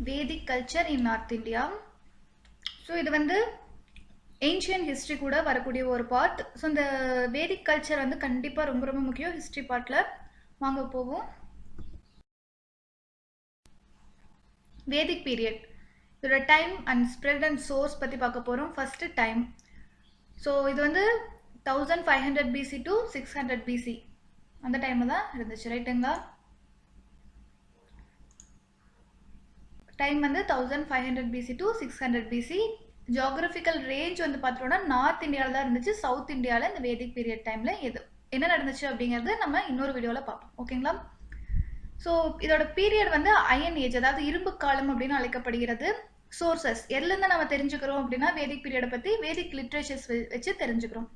Vedic culture in North India. So இது வந்து ancient history கூட வரக்கூடிய ஒரு பார்ட். ஸோ இந்த வேதிக் கல்ச்சர் வந்து கண்டிப்பாக ரொம்ப ரொம்ப முக்கியம் ஹிஸ்ட்ரி பார்ட்டில். வாங்க போவோம். வேதிக் பீரியட், இதோட time and spread and source பற்றி பார்க்க போகிறோம். First time. ஸோ இது வந்து 1500 BC to 600 BC அந்த டைமில் தான் இருந்துச்சு, ரைட்டுங்களா? டைம் வந்து 1500 BC to 600 BC. Geographical range வந்து பார்த்தோம்னா நார்த் இந்தியாவில் தான் இருந்துச்சு. சவுத் இந்தியாவில் இந்த வேதிக் பீரியட் டைமில் என்ன நடந்துச்சு அப்படிங்கிறது நம்ம இன்னொரு வீடியோவில் பார்ப்போம், ஓகேங்களா? ஸோ இதோட பீரியட் வந்து அயன் ஏஜ், அதாவது இரும்பு காலம் அப்படின்னு அழைக்கப்படுகிறது. சோர்சஸ் எதுலேருந்து நம்ம தெரிஞ்சுக்கிறோம் அப்படின்னா வேதிக் பீரியடை பற்றி வேதிக் லிட்ரேச்சர்ஸ் வச்சு தெரிஞ்சுக்கிறோம்.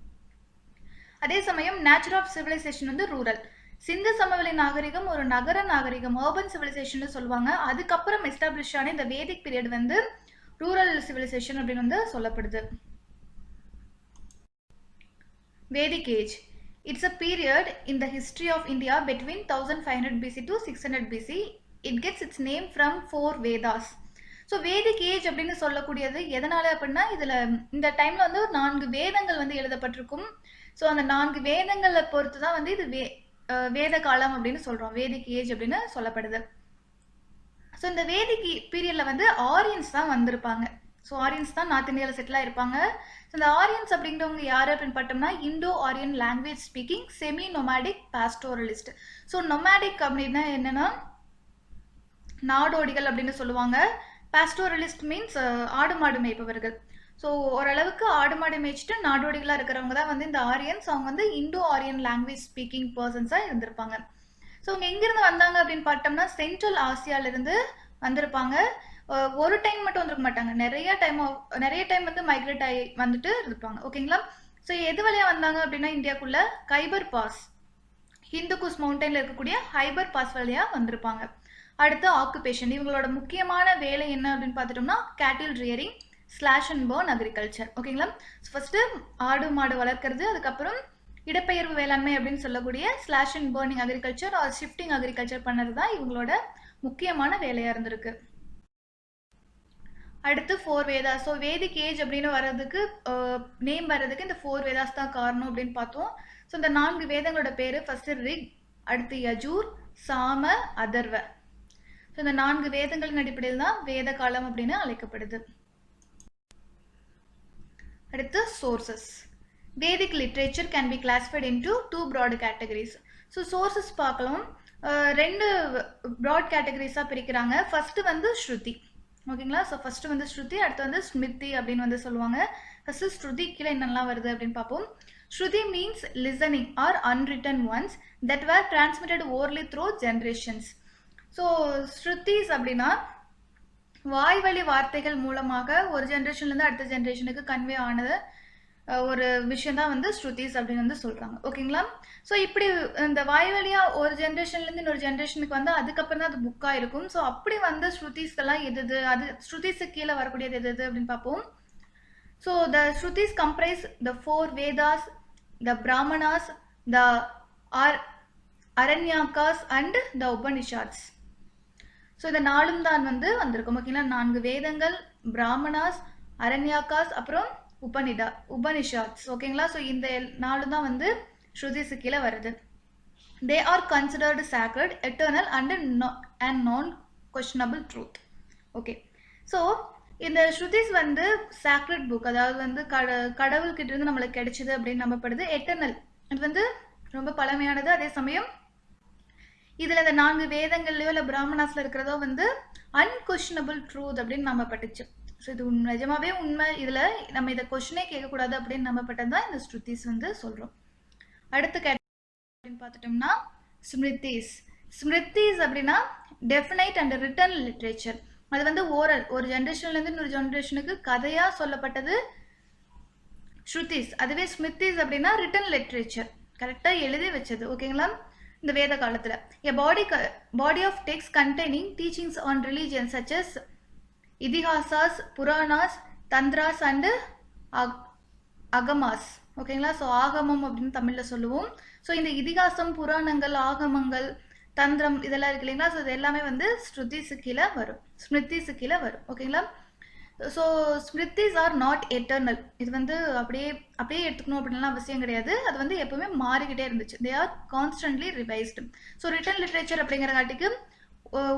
அதே சமயம் நேச்சர் ஆஃப் சிவிலைசேஷன் வந்து ரூரல். சிந்து சமவெளி நாகரிகம் ஒரு நகர நாகரிகம், அர்பன் சிவிலைசேஷன் சொல்லுவாங்க. அதுக்கப்புறம் எஸ்டாப்ளிஷ் ஆன இந்த வேதிக் பீரியட் வந்து ரூரல் சிவிலைசேஷன் அப்படின்னு வந்து சொல்லப்படுது. Vedic age, it's a period in the history of India between 1500 BC to 600 BC. It gets its name from 4 Vedas. So Vedic age அப்படின்னு சொல்லக்கூடியது எதனால அப்படின்னா இதில் இந்த டைமில் வந்து 4 வேதங்கள் வந்து எழுதப்பட்டிருக்கும். ஸோ அந்த 4 வேதங்களை பொறுத்து தான் வந்து இது வேத காலம் அப்படின்னு சொல்கிறோம், வேதிக் ஏஜ் அப்படின்னு சொல்லப்படுது. ஸோ இந்த வேதிக் பீரியடில் வந்து ஆரியன்ஸ் தான் வந்திருப்பாங்க. ஸோ ஆரியன்ஸ் தான் நார்த் இந்தியாவில் செட்டில் ஆயிருப்பாங்க. ஸோ இந்த ஆரியன்ஸ் அப்படிங்கிறவங்க யார் அப்படின்னு பார்த்தோம்னா Indo Aryan language speaking semi nomadic pastoralist. So nomadic அப்படின்னா என்னன்னா நாடோடிகள் அப்படின்னு சொல்லுவாங்க. பாஸ்டோரலிஸ்ட் மீன்ஸ் ஆடு மாடு மேய்ப்பவர்கள். ஸோ ஓரளவுக்கு ஆடு மாடு மேய்ச்சிட்டு நாடோடிகளாக இருக்கிறவங்க தான் வந்து இந்த ஆரியன்ஸ். அவங்க வந்து இண்டோ ஆரியன் லாங்குவேஜ் ஸ்பீக்கிங் பர்சன்ஸாக இருந்திருப்பாங்க. ஸோ அவங்க எங்கேருந்து வந்தாங்க அப்படின்னு பார்த்தோம்னா சென்ட்ரல் ஆசியாவிலிருந்து வந்திருப்பாங்க. ஒரு டைம் மட்டும் வந்துருக்க மாட்டாங்க, நிறைய டைம் வந்து மைக்ரேட் ஆகி வந்துட்டு இருப்பாங்க, ஓகேங்களா? ஸோ எது வழியாக வந்தாங்க அப்படின்னா இந்தியாவுக்குள்ள கைபர் பாஸ், ஹிந்துகுஸ் மவுண்டனில் இருக்கக்கூடிய ஹைபர் பாஸ் வழியாக வந்திருப்பாங்க. அடுத்து ஆக்குபேஷன், இவங்களோட முக்கியமான வேலை என்ன அப்படின்னு பார்த்துட்டோம்னா கேட்டில் rearing slash and burn agriculture, ஓகேங்களா? ஃபர்ஸ்ட் ஆடு மாடு வளர்க்கறது, அதுக்கப்புறம் இடப்பெயர்வு வேளாண்மை அப்படின்னு சொல்லக்கூடிய slash and burning agriculture R shifting agriculture பண்ணது தான் இவங்களோட முக்கியமான வேலையாக இருந்திருக்கு. அடுத்து 4 வேதாஸ். ஸோ வேதிக் ஏஜ் அப்படின்னு வர்றதுக்கு நேம் வர்றதுக்கு இந்த 4 வேதாஸ் தான் காரணம் அப்படின்னு பார்த்தோம். ஸோ இந்த 4 வேதங்களோட பேர் ஃபர்ஸ்ட் ரிக், அடுத்து யஜூர், சாம, அதர்வ. ஸோ இந்த 4 வேதங்களின் அடிப்படையில் தான் வேத காலம் அப்படின்னு அழைக்கப்படுது. அடுத்து sources. Vedic literature can be classified into 2 broad categories. So sources பார்க்கலாம், 2 ப்ராட் கேட்டகரிஸாக பிரிக்கிறாங்க. ஃபர்ஸ்ட் வந்து ஸ்ருதி, ஓகேங்களா? ஸோ ஃபர்ஸ்ட் வந்து ஸ்ருதி, அடுத்து வந்து ஸ்மிருதி அப்படின்னு வந்து சொல்லுவாங்க. ஃபர்ஸ்ட் ஸ்ருதி கீழே என்னெல்லாம் வருது அப்படின்னு பார்ப்போம். Shruti means listening or unwritten ones that were transmitted orally through generations. So Shrutis அப்படின்னா வாய்வழி வார்த்தைகள் மூலமாக ஒரு ஜென்ரேஷன்லேருந்து அடுத்த ஜென்ரேஷனுக்கு கன்வே ஆனது ஒரு விஷயம் தான் வந்து ஸ்ருதிஸ் அப்படின்னு வந்து சொல்கிறாங்க, ஓகேங்களா? ஸோ இப்படி இந்த வாய்வழியாக ஒரு ஜென்ரேஷன்லேருந்து இன்னொரு ஜென்ரேஷனுக்கு வந்து அதுக்கப்புறம் தான் அது புக்காக இருக்கும். ஸோ அப்படி வந்து ஸ்ருதிஸ்கெல்லாம் எது, அது ஸ்ருதிஸுக்கு கீழே வரக்கூடியது எது அப்படின்னு பார்ப்போம். So the Shrutis comprise the 4 Vedas, the Brahmanas, the Aranyakas and the Upanishads. So இந்த 4 தான் வந்து வந்திருக்கும், ஓகேங்களா? 4 வேதங்கள், பிராமணாஸ், அரண்யாக்காஸ், அப்புறம் உபனிஷாட்ஸ், ஓகேங்களா? ஸோ இந்த 4 தான் வந்து ஸ்ருதிஸு கீழே வருது. They are considered sacred, eternal and நான் கொஸ்டினபிள் ட்ரூத், ஓகே? ஸோ இந்த ஸ்ருதிஸ் வந்து சாக்ரட் புக், அதாவது வந்து கடவுள்கிட்ட இருந்து நம்மளுக்கு கிடைச்சது அப்படின்னு நம்பப்படுது. எட்டர்னல், இது வந்து ரொம்ப பழமையானது. அதே சமயம் இதில் இந்த 4 வேதங்கள்லையோ இல்லை பிராமணாஸில் இருக்கிறதோ வந்து அன்கொஸ்டினபிள் ட்ரூத் அப்படின்னு நம்பப்பட்டுச்சு. ஸோ இது நிஜமாவே உண்மை, இதில் நம்ம இதை கொஸ்டினே கேட்கக்கூடாது அப்படின்னு நம்பப்பட்டது தான் இந்த ஸ்ருதிஸ் வந்து சொல்கிறோம். அடுத்த அப்படின்னு பார்த்துட்டோம்னா ஸ்மிருதிஸ். ஸ்மிருதிஸ் அப்படின்னா டெஃபினைட் அண்ட் ரிட்டன் லிட்ரேச்சர். அது வந்து ஓரல், ஒரு ஜென்ரேஷன்லேருந்து இன்னொரு ஜென்ரேஷனுக்கு கதையாக சொல்லப்பட்டது ஸ்ருதிஸ். அதுவே ஸ்மிருதிஸ் அப்படின்னா ரிட்டன் லிட்ரேச்சர், கரெக்டாக எழுதி வச்சது, ஓகேங்களா? இந்த வேத காலத்தில் body of text containing teachings on religion such as Itihasas, Puranas, Tantras and Agamas, ஓகேங்களா? ஸோ ஆகமம் அப்படின்னு தமிழில் சொல்லுவோம். ஸோ இந்த இதிகாசம், புராணங்கள், ஆகமங்கள், தந்திரம் இதெல்லாம் இருக்கு இல்லைங்களா? ஸோ இது எல்லாமே வந்து ஸ்ருதிஸு கீழே வரும், ஸ்மிருதிஸு கீழே வரும். ஓகேங்களா? So smritis are not eternal. இது வந்து அப்படியே அப்படியே எடுத்துக்கணும் அப்படின்லாம் அவசியம் கிடையாது. அது வந்து எப்பவுமே மாறிக்கிட்டே இருந்துச்சு. They are constantly revised. So written literature அப்படிங்கிறங்காட்டிக்கு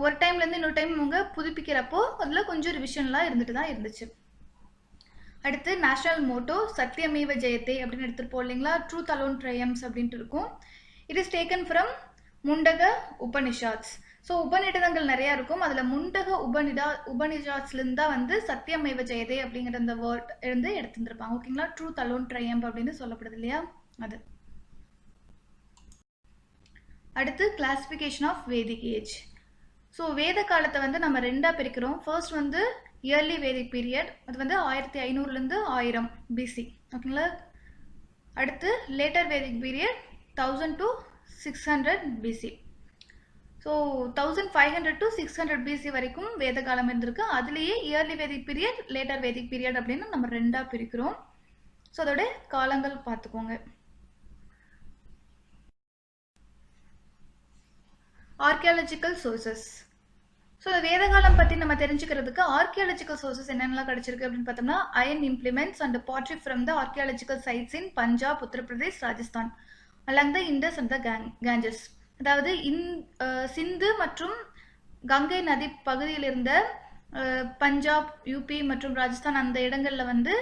ஒரு டைம்லேருந்து இன்னொரு டைம் அவங்க புதுப்பிக்கிறப்போ அதில் கொஞ்சம் ரிவிஷன்லாம் இருந்துட்டு தான் இருந்துச்சு. அடுத்து நேஷனல் மோட்டோ சத்தியமேவ ஜெயத்தே அப்படின்னு எடுத்துருப்போம் இல்லைங்களா? ட்ரூத் அலோன் ட்ரையம்ஸ் அப்படின்ட்டு இருக்கும். It is taken from Mundaka Upanishads. So உபநிடதங்கள் நிறையா இருக்கும். அதில் முண்டக உபனிஷாத்ஸ்லேருந்து தான் வந்து சத்தியமேவ ஜெயதே அப்படிங்கிற அந்த வேர்ட் இருந்து எடுத்துருப்பாங்க. ஓகேங்களா? ட்ரூத் அலோன் ட்ரையம்ப் அப்படின்னு சொல்லப்படுது இல்லையா? அது. அடுத்து classification of Vedic age. So வேத காலத்தை வந்து நம்ம ரெண்டாக பிரிக்கிறோம். ஃபர்ஸ்ட் வந்து இயர்லி வேதிக் பீரியட், அது வந்து 1500 1000 பிசி. ஓகேங்களா? அடுத்து later Vedic period 1000 to 600 BC. So 1500 to 600 BC வரைக்கும் வேத காலம் இருந்திருக்கு. அதுலேயே இயர்லி வேதிக் பீரியட், லேட்டர் வேதிக் பீரியட் அப்படின்னு நம்ம ரெண்டாக பிரிக்கிறோம். ஸோ அதோட காலங்கள் பார்த்துக்கோங்க. Archaeological sources. ஸோ இந்த வேதகாலம் பற்றி நம்ம தெரிஞ்சுக்கிறதுக்கு ஆர்கியாலஜிக்கல் சோர்சஸ் என்னென்னலாம் கிடச்சிருக்கு அப்படின்னு பார்த்தோம்னா, iron implements and pottery from the archaeological sites in Punjab, Uttar Pradesh, Rajasthan along the Indus and the Ganges. அதாவது சிந்து மற்றும் கங்கை நதி பகுதியில் இருந்த பஞ்சாப், யூபி மற்றும் ராஜஸ்தான் அந்த இடங்களில் வந்து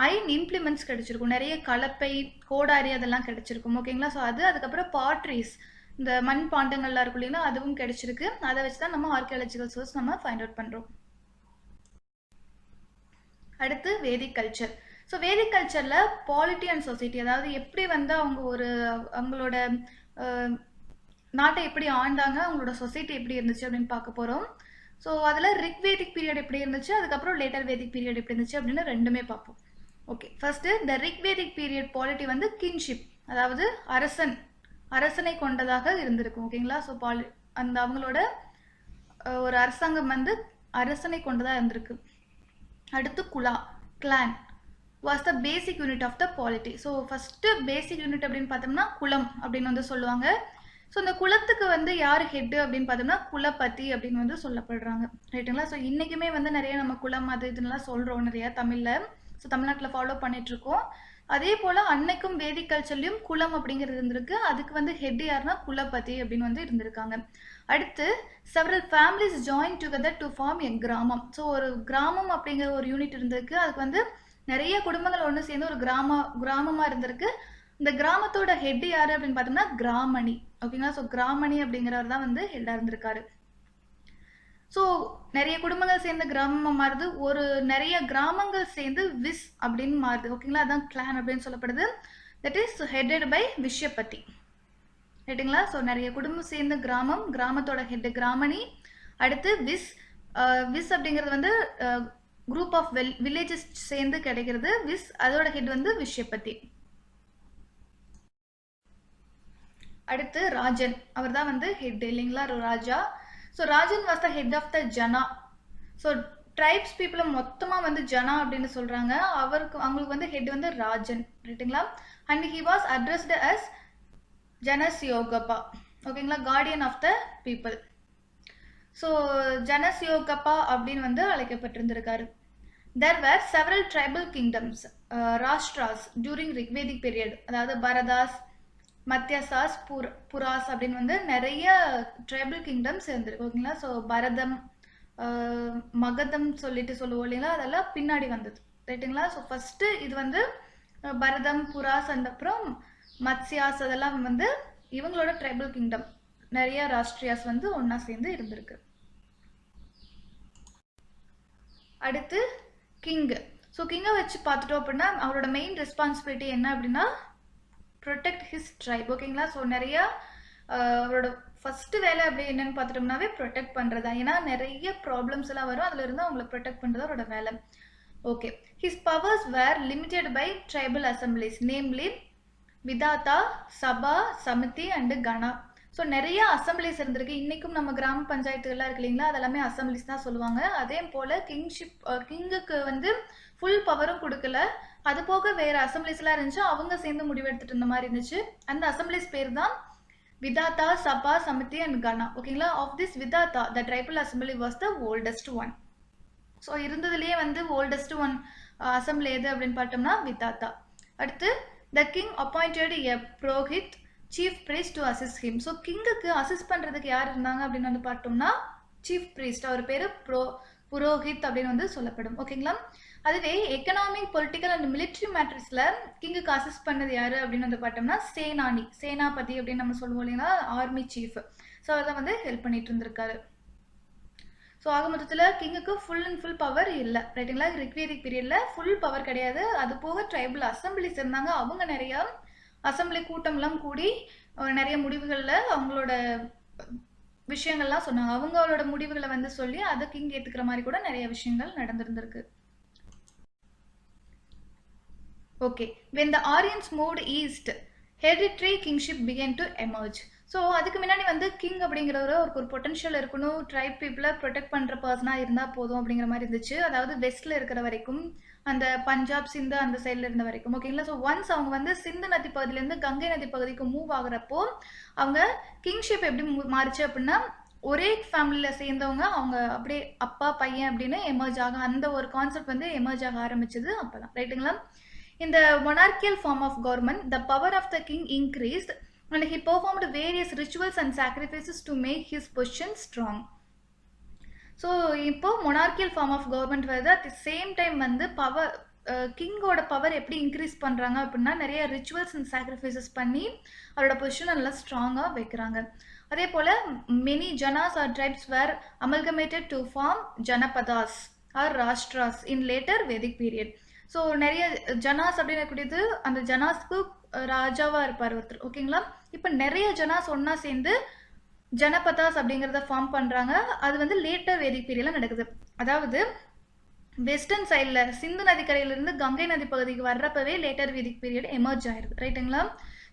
அயன் இம்ப்ளிமெண்ட்ஸ் கிடைச்சிருக்கும். நிறைய கலப்பை, கோடாரி அதெல்லாம் கிடைச்சிருக்கும். ஓகேங்களா? ஸோ அதுக்கப்புறம் பாட்ரிஸ், இந்த மண் பாண்டங்கள்லாம் இருக்கும் இல்லைங்களா, அதுவும் கிடைச்சிருக்கு. அதை வச்சு தான் நம்ம ஆர்கியாலஜிக்கல் சோர்ஸ் நம்ம ஃபைண்ட் அவுட் பண்ணுறோம். அடுத்து வேதிக் கல்ச்சர். ஸோ வேதிக் கல்ச்சரில் பாலிட்டி அண்ட் சொசைட்டி, அதாவது எப்படி வந்து அவங்க அவங்களோட நாட்டை எப்படி ஆண்டாங்க, அவங்களோட சொசைட்டி எப்படி இருந்துச்சு அப்படின்னு பார்க்க போகிறோம். ஸோ அதில் ரிக்வேதிக் பீரியட் எப்படி இருந்துச்சு, அதுக்கப்புறம் லேட்டர் வேதிக் பீரியட் எப்படி இருந்துச்சு அப்படின்னு ரெண்டுமே பார்ப்போம். ஓகே, ஃபர்ஸ்ட்டு இந்த ரிக்வேதிக் பீரியட் பாலிட்டி வந்து கின்ஷிப், அதாவது அரசனை கொண்டதாக இருந்திருக்கும். ஓகேங்களா? ஸோ அந்த அவங்களோட ஒரு அரசாங்கம் வந்து அரசனை கொண்டதாக இருந்திருக்கு. அடுத்து clan was the basic unit of the polity. So first basic unit அப்படின்னு பார்த்தோம்னா குலம் அப்படின்னு வந்து சொல்லுவாங்க. ஸோ இந்த குலத்துக்கு வந்து யார் ஹெட்டு அப்படின்னு பார்த்தோம்னா குலபதி அப்படின்னு வந்து சொல்லப்படுறாங்க. ரைட்டுங்களா? ஸோ இன்றைக்குமே வந்து நிறைய நம்ம குலம் அது இதுலாம் சொல்கிறோம் நிறையா தமிழில். ஸோ தமிழ்நாட்டில் ஃபாலோ பண்ணிகிட்ருக்கோம். அதே போல் அன்னைக்கும் வேதிக் கல்ச்சர்லையும் குலம் அப்படிங்கிறது இருந்திருக்கு. அதுக்கு வந்து ஹெட் யாருன்னா குலபதி அப்படின்னு வந்து இருந்திருக்காங்க. அடுத்து several families join together to form a கிராமம். ஸோ ஒரு கிராமம் அப்படிங்கிற ஒரு யூனிட் இருந்திருக்கு. அதுக்கு வந்து நிறைய குடும்பங்கள் ஒன்று சேர்ந்து ஒரு கிராமமாக இருந்திருக்கு. இந்த கிராமத்தோட ஹெட் யாரு அப்படின்னு பார்த்தோம்னா கிராமணி. ஓகேங்களா? ஸோ கிராமணி அப்படிங்கிறவர் தான் வந்து ஹெட்டாக இருந்திருக்காரு. ஸோ நிறைய குடும்பங்கள் சேர்ந்து கிராமமாக மாறுது, ஒரு நிறைய கிராமங்கள் சேர்ந்து விஸ் அப்படின்னு மாறுது. ஓகேங்களா? அதான் கிளான் அப்படின்னு சொல்லப்படுது. That is headed by Vishayapati. ரைட்டுங்களா? ஸோ நிறைய குடும்பம் சேர்ந்து கிராமத்தோட ஹெட் கிராமணி. அடுத்து விஸ் அப்படிங்கிறது வந்து குரூப் ஆஃப் வில்லேஜஸ் சேர்ந்து கிடைக்கிறது விஸ், அதோட ஹெட் வந்து விஷயபதி. அடுத்து ராஜன், அவர் தான் வந்து ஹெட் இல்லைங்களா, raja. So Rajan was the head of the Jana. So tribes பீப்புளை மொத்தமாக வந்து ஜனா அப்படின்னு சொல்கிறாங்க. அவங்களுக்கு வந்து ஹெட் வந்து ராஜன். ரைட்டுங்களா? And he was addressed as Janasyagopa. ஓகேங்களா? Guardian of the people. So Janasyagopa அப்படின்னு வந்து அழைக்கப்பட்டிருந்திருக்காரு. There were several tribal kingdoms, Rashtra's during Rigvedic period. அதாவது பரதாஸ், மத்தியசாஸ், புராஸ் அப்படின்னு வந்து நிறைய ட்ரைபல் கிங்டம்ஸ் இருந்திருக்கு. ஓகேங்களா? ஸோ பரதம், மகதம் சொல்லிட்டு சொல்லுவோம் இல்லைங்களா, அதெல்லாம் பின்னாடி வந்தது. ரைட்டுங்களா? ஸோ ஃபஸ்ட்டு இது வந்து பரதம், புராஸ் அண்ட் அப்புறம் மத்ஸ்யாஸ் அதெல்லாம் வந்து இவங்களோட ட்ரைபல் கிங்டம். நிறைய ராஷ்ட்ரியாஸ் வந்து ஒன்றா சேர்ந்து இருந்திருக்கு. அடுத்து கிங். ஸோ கிங்கை வச்சு பார்த்துட்டோம் அப்படின்னா அவரோட மெயின் ரெஸ்பான்சிபிலிட்டி என்ன அப்படின்னா ப்ரொடெக்ட் ஹிஸ் ட்ரைப். ஓகேங்களா? ஸோ நிறையா அவரோட ஃபஸ்ட்டு வேலை அப்படி என்னன்னு பார்த்துட்டோம்னாவே ப்ரொடெக்ட் பண்ணுறதா. ஏன்னா நிறைய ப்ராப்ளம்ஸ் எல்லாம் வரும், அதில் இருந்து அவங்கள ப்ரொடெக்ட் பண்ணுறது அவரோட வேலை. Okay, his powers were limited by tribal assemblies, namely Vidatha, Sabha, Samiti and Gana. So நிறைய அசம்பிளிஸ் இருந்திருக்கு. இன்றைக்கும் நம்ம கிராம பஞ்சாயத்துகள்லாம் இருக்கு இல்லைங்களா, அதெல்லாமே அசம்பிளிஸ் தான் சொல்லுவாங்க. அதே போல் கிங்குக்கு வந்து ஃபுல் பவரும் கொடுக்கல, அது போக வேறு அசம்பிளிஸ்லாம் இருந்துச்சு, அவங்க சேர்ந்து முடிவெடுத்துட்டு இருந்த மாதிரி இருந்துச்சு. அந்த அசம்பிளிஸ் பேர் தான் Vidata, Sabha, Samiti and Gana. ஓகேங்களா? Of this Vidata, the tribal assembly was the oldest one. So இருந்ததுலேயே வந்து ஓல்டஸ்ட் ஒன் அசம்பிளி எது அப்படின்னு பார்த்தோம்னா விதாத்தா. அடுத்து the king appointed a purohit chief priest to assist him. So கிங்குக்கு அசிஸ்ட் பண்ணுறதுக்கு யார் இருந்தாங்க அப்படின்னு வந்து பார்த்தோம்னா சீஃப் பிரீஸ்ட், அவர் பேர் புரோஹித் அப்படின்னு வந்து சொல்லப்படும். ஓகேங்களா? அதுவே எக்கனாமிக், பொலிட்டிக்கல் அண்ட் மிலிட்ரி மேட்டர்ஸில் கிங்குக்கு அசிஸ்ட் பண்ணது யார் அப்படின்னு வந்து பார்த்தோம்னா சேனானி, சேனாபதி அப்படின்னு நம்ம சொல்லுவோம் இல்லைங்களா, ஆர்மி சீஃப். ஸோ அதை வந்து ஹெல்ப் பண்ணிட்டு இருந்திருக்காரு. ஸோ ஆக மொத்தத்தில் கிங்குக்கு ஃபுல் அண்ட் ஃபுல் பவர் இல்லை, ரைட்டுங்களா? ரிக்வேதிக் பீரியடில் ஃபுல் பவர் கிடையாது. அது போக ட்ரைபல் அசம்பிளிஸ் இருந்தாங்க. அவங்க நிறையா அசம்பிளி கூட்டம்லாம் கூடி நிறைய முடிவுகளில் அவங்களோட விஷயங்கள்லாம் சொன்னாங்க. அவங்களோட முடிவுகளை வந்து சொல்லி அதை கிங் ஏற்றுக்கிற மாதிரி கூட நிறைய விஷயங்கள் நடந்திருந்திருக்கு. Okay, when the Aryans moved east, hereditary kingship began to emerge. So அதுக்கு முன்னாடி வந்து கிங் அப்படிங்கிறவரு ஒரு பொட்டன்ஷியல் இருக்கணும், ட்ரைப் பீப்புளை ப்ரொடெக்ட் பண்ணுற பர்சனாக இருந்தால் போதும் அப்படிங்கிற மாதிரி இருந்துச்சு. அதாவது வெஸ்ட்டில் இருக்கிற வரைக்கும், அந்த பஞ்சாப் சிந்து அந்த சைடில் இருந்த வரைக்கும். ஓகேங்களா? ஸோ ஒன்ஸ் அவங்க வந்து சிந்து நதி பகுதியிலேருந்து கங்கை நதி பகுதிக்கு மூவ் ஆகுறப்போ அவங்க கிங்ஷிப் எப்படி மாறிச்சு அப்படின்னா ஒரே ஃபேமிலியில் சேர்ந்தவங்க அவங்க அப்படியே அப்பா பையன் அப்படின்னு எமர்ஜ் ஆகும். அந்த ஒரு கான்செப்ட் வந்து எமர்ஜ் ஆக ஆரம்பிச்சது அப்போ தான், ரைட்டுங்களா? In the monarchical form of government, the power of the king increased and he performed various rituals and sacrifices to make his position strong. So, இப்போ monarchical form of government வருது. At the same time வந்து power கிங்கோட power எப்படி increase பண்ணுறாங்க அப்படின்னா நிறைய rituals and sacrifices பண்ணி அவரோட position நல்லா ஸ்ட்ராங்காக வைக்கிறாங்க. அதே போல் many Janas or tribes were amalgamated to form Janapadas or Rashtras in later Vedic period. So நிறைய ஜனாஸ் அப்படின்னு இருக்கக்கூடியது, அந்த ஜனாஸ்க்கு ராஜாவாக இருப்பார் ஒருத்தர். ஓகேங்களா? இப்போ நிறைய ஜனாஸ் ஒன்றா சேர்ந்து ஜனபதாஸ் அப்படிங்கிறத ஃபார்ம் பண்ணுறாங்க. அது வந்து லேட்டர் வேதிக் பீரியடில் நடக்குது. அதாவது வெஸ்டர்ன் சைடில் சிந்து நதிக்கரையிலிருந்து கங்கை நதி பகுதிக்கு வர்றப்பவே லேட்டர் வேதிக் பீரியட் எமர்ஜ் ஆயிருது, ரைட்டுங்களா?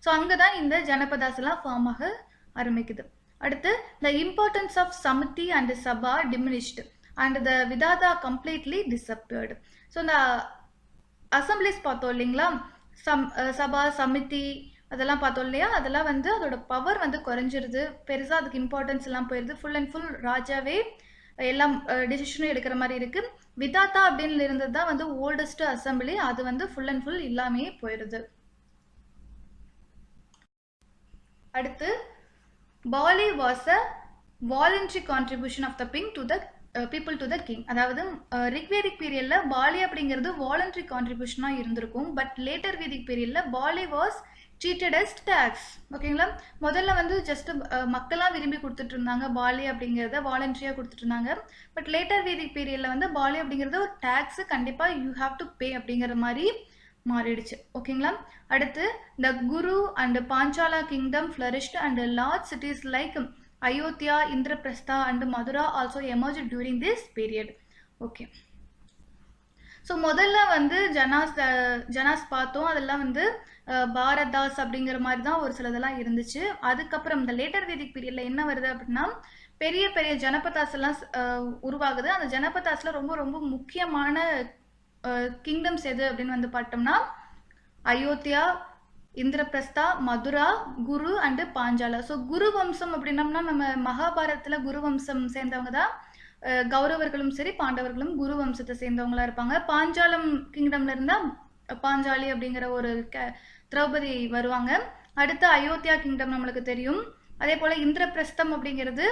ஸோ அங்கே தான் இந்த ஜனபதாஸ் எல்லாம் ஃபார்ம் ஆக ஆரம்பிக்குது. அடுத்து the importance of Samiti and Sabha diminished and the Vidatha completely disappeared. So இந்த அசம்பிளிஸ் பார்த்தோம் இல்லைங்களா, சபா சமிதி அதெல்லாம் பார்த்தோம் இல்லையா, அதெல்லாம் வந்து அதோட பவர் வந்து குறைஞ்சிருது, பெருசாக அதுக்கு இம்பார்ட்டன்ஸ் எல்லாம் போயிடுது. ஃபுல் அண்ட் ஃபுல் ராஜாவே எல்லாம் டிசிஷனும் எடுக்கிற மாதிரி இருக்குது. விதாத்தா அப்படின்னு இருந்தது தான் வந்து ஓல்டஸ்ட் அசம்பிளி, அது வந்து ஃபுல் அண்ட் ஃபுல் இல்லாமே போயிடுது. அடுத்து bali was a voluntary contribution of the bing to the people to the king. அதாவது ரிக்வேதிக் பீரியடில் பாலி அப்படிங்கிறது வாலண்டரி கான்ட்ரிபியூஷனாக இருந்திருக்கும். பட் லேட்டர் வேதிக் பீரியடில் bali was treated as tax. ஓகேங்களா? முதல்ல வந்து ஜஸ்ட் மக்களாக விரும்பி கொடுத்துட்டு இருந்தாங்க, பாலி அப்படிங்கிறத வாலண்டரியாக கொடுத்துட்டு இருந்தாங்க. பட் லேட்டர் வேதிக் பீரியடில் வந்து பாலி அப்படிங்கிறது ஒரு டேக்ஸு, கண்டிப்பாக யூ ஹாவ் டு பே அப்படிங்கிற மாதிரி மாறிடுச்சு. ஓகேங்களா? அடுத்து the Kuru and Panchala kingdom flourished and large cities like Ayodhya, Indraprastha and Madura also emerged during this period. Okay. So முதல்ல வந்து ஜனாஸ் பார்த்தோம், அதெல்லாம் வந்து பாரதாஸ் அப்படிங்கிற மாதிரி தான் ஒரு சிலதெல்லாம் இருந்துச்சு. அதுக்கப்புறம் இந்த லேட்டர் வேதிக் பீரியடில் என்ன வருது அப்படின்னா பெரிய பெரிய ஜனபதாஸ் எல்லாம் உருவாகுது. அந்த ஜனபதாஸில் ரொம்ப ரொம்ப முக்கியமான கிங்டம்ஸ் எது அப்படின்னு வந்து பார்த்தோம்னா அயோத்தியா, இந்திரபிரஸ்தா, மதுரா, குரு அண்டு பாஞ்சாலா. ஸோ குரு வம்சம் அப்படின்னம்னா நம்ம மகாபாரதத்தில் குரு வம்சம் சேர்ந்தவங்க தான் கௌரவர்களும் சரி பாண்டவர்களும் குரு வம்சத்தை சேர்ந்தவங்களா இருப்பாங்க. பாஞ்சாலம் கிங்டம்ல இருந்தால் பாஞ்சாலி அப்படிங்கிற ஒரு திரௌபதி வருவாங்க. அடுத்து அயோத்தியா கிங்டம் நம்மளுக்கு தெரியும். அதே போல் இந்திரபிரஸ்தம் அப்படிங்கிறது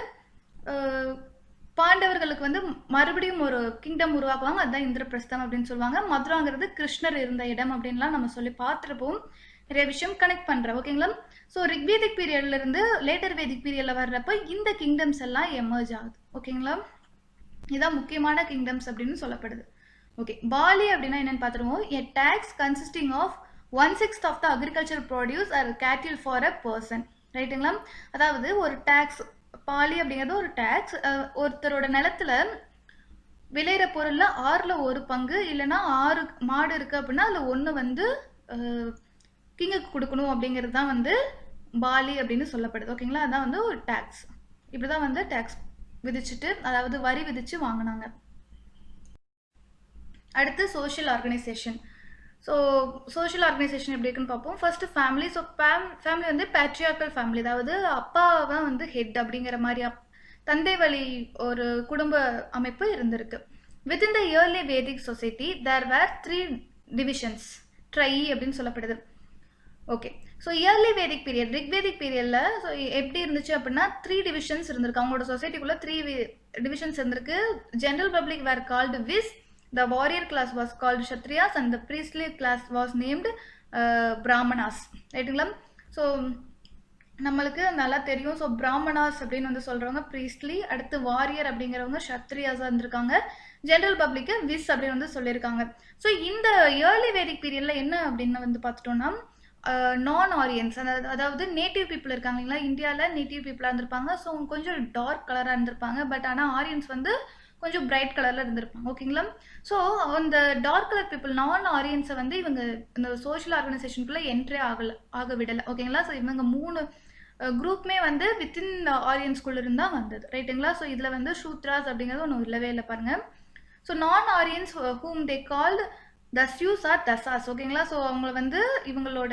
பாண்டவர்களுக்கு வந்து மறுபடியும் ஒரு கிங்டம் உருவாக்குவாங்க, அதுதான் இந்திரபிரஸ்தம் அப்படின்னு சொல்லுவாங்க. மதுராங்கிறது கிருஷ்ணர் இருந்த இடம் அப்படின்லாம் நம்ம சொல்லி பார்த்துருப்போம். நிறைய விஷயம் கனெக்ட் பண்ணுறேன். ஓகேங்களா? ஸோ ரிக்வேதிக் பீரியட்ல இருந்து லேட்டர் வேதிக் பீரியட்ல வர்றப்ப இந்த கிங்டம்ஸ் எல்லாம் எமர்ஜ் ஆகுது. ஓகேங்களா? இதான் முக்கியமான கிங்டம்ஸ் அப்படின்னு சொல்லப்படுது. ஓகே, பாலி அப்படின்னா என்னன்னு பார்த்துருவோம். A tax consisting of 1/6 of the agriculture produce or cattle for a person, ரைட்டுங்களா? அதாவது ஒரு டேக்ஸ், பாலி அப்படிங்கிறது ஒரு டேக்ஸ். ஒருத்தரோட நிலத்துல விளையிற பொருள்ல 6ல் 1 பங்கு, இல்லைன்னா 6 மாடு இருக்கு அப்படின்னா அதுல 1 வந்து கிங்குக்கு கொடுக்கணும் அப்படிங்கிறது தான் வந்து பாலி அப்படின்னு சொல்லப்படுது. ஓகேங்களா? அதான் வந்து ஒரு டேக்ஸ். இப்படிதான் வந்து டேக்ஸ் விதிச்சுட்டு, அதாவது வரி விதிச்சு வாங்கினாங்க. அடுத்து social organisation. So social organisation எப்படி இருக்குன்னு பார்ப்போம். First family. ஸோ ஃபேமிலி வந்து பேட்ரியார்கல் ஃபேமிலி, அதாவது அப்பாவை வந்து ஹெட் அப்படிங்கிற மாதிரி தந்தை வழி ஒரு குடும்ப அமைப்பு இருந்திருக்கு. Within the early Vedic society there were 3 divisions, ட்ரை அப்படின்னு சொல்லப்படுது. Okay, so early Vedic period, Rigvedic பீரியட்ல ஸோ எப்படி இருந்துச்சு அப்படின்னா 3 டிவிஷன்ஸ் இருந்திருக்கு. அவங்களோட சொசைட்டிக்குள்ள 3 டிவிஷன்ஸ் இருந்திருக்கு. General public were called vis, the warrior class was called Kshatriyas and the priestly class was named Brahmanas. ரைட்டுங்களா? ஸோ நம்மளுக்கு நல்லா தெரியும். ஸோ பிராமணாஸ் அப்படின்னு வந்து சொல்றவங்க ப்ரீஸ்ட்லி, அடுத்து வாரியர் அப்படிங்கிறவங்க க்ஷத்ரியாஸா இருந்திருக்காங்க, ஜென்ரல் பப்ளிக்கு விஸ் அப்படின்னு வந்து சொல்லியிருக்காங்க. ஸோ இந்த இயர்லி வேதிக் பீரியட்ல என்ன அப்படின்னு வந்து பார்த்துட்டோம்னா நான் ஆரியன்ஸ், அதாவது நேட்டிவ் பீப்புள் இருக்காங்க இல்லைங்களா, இந்தியாவில் நேட்டிவ் பீப்புளாக இருந்திருப்பாங்க. ஸோ கொஞ்சம் டார்க் கலராக இருந்திருப்பாங்க. பட் ஆனால் ஆரியன்ஸ் வந்து கொஞ்சம் பிரைட் கலரில் இருந்திருப்பாங்க. ஓகேங்களா? ஸோ அந்த டார்க் கலர் பீப்புள் நான் ஆரியன்ஸை வந்து இவங்க இந்த சோஷியல் ஆர்கனைசேஷனுக்குள்ளே என்ட்ரே ஆக விடலை. ஓகேங்களா? ஸோ இவங்க 3 குரூப்புமே வந்து வித்தின் ஆரியன்ஸ்குள்ளே இருந்தால் வந்தது. ரைட்டுங்களா? ஸோ இதில் வந்து ஷூத்ராஸ் அப்படிங்கிறது ஒன்றும் இல்லவே இல்லை பாருங்கள். So non Aryans whom they called Dasyus or Dasas. ஓகேங்களா? ஸோ அவங்க வந்து இவங்களோட